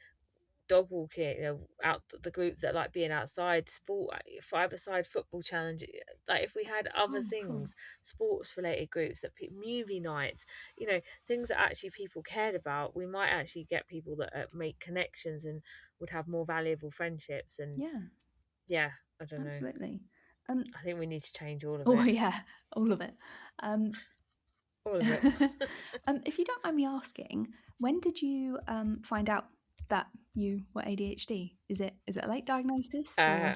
dog walking, out the group that like being outside, sport, 5-a-side football challenge. Like if we had other Oh, cool. things, sports related groups, movie nights, things that actually people cared about, we might actually get people that make connections and would have more valuable friendships. And Yeah, yeah, I don't know. absolutely. Um, I think we need to change all of oh it. yeah, all of it. Um, All of it. if you don't mind me asking, when did you find out that you were ADHD? Is it a late diagnosis uh or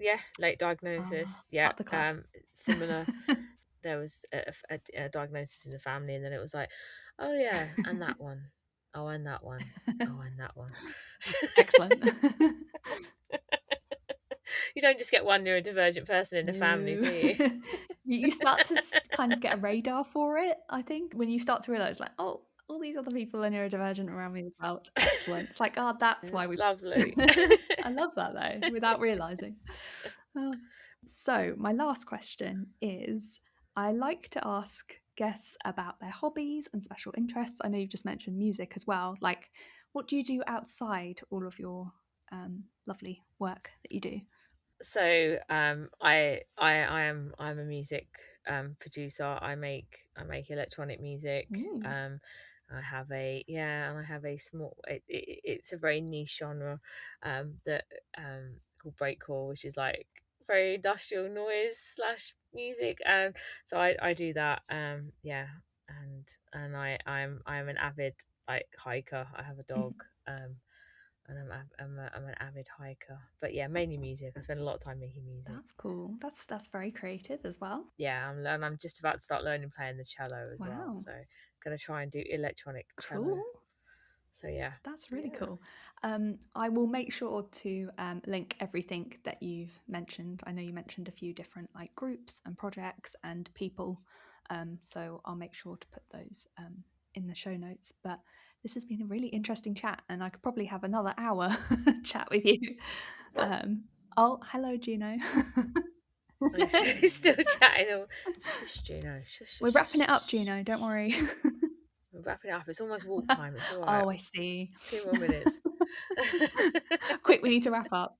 yeah, late diagnosis. Yeah. part of the club? Similar. There was a diagnosis in the family, and then it was like, oh yeah, and that one, oh and that one, oh and that one. Excellent. You don't just get one neurodivergent person in the family, No. do you? You start to kind of get a radar for it, I think, when you start to realize, like, oh, all these other people are neurodivergent around me as well. It's excellent. It's like, oh, that's why It's we. lovely. I love that though, without realizing. Oh. So, my last question is I like to ask guests about their hobbies and special interests. I know you've just mentioned music as well. Like, what do you do outside all of your lovely work that you do? So I'm a music producer. I make electronic music. Ooh, I have a yeah, and I have a small. It's a very niche genre that called breakcore, which is like very industrial noise slash music. So I do that. Yeah, and I'm an avid like hiker. I have a dog. And I'm an avid hiker. But yeah, mainly music. I spend a lot of time making music. that's cool. That's very creative as well. Yeah, I'm just about to start learning playing the cello as well. Wow, So gonna try and do electronic cello. cool. So yeah, That's really yeah. cool. I will make sure to link everything that you've mentioned. I know you mentioned a few different like groups and projects and people, so I'll make sure to put those in the show notes. But this has been a really interesting chat, and I could probably have another hour chat with you. Um, oh, hello, Juno. He's still chatting. Oh, shush, Juno. Shush, We're shush, wrapping shush, it up, shush. Juno. Don't worry. We're wrapping it up. It's almost walk time. It's all right. Oh, I see. 2 more minutes. Quick, we need to wrap up.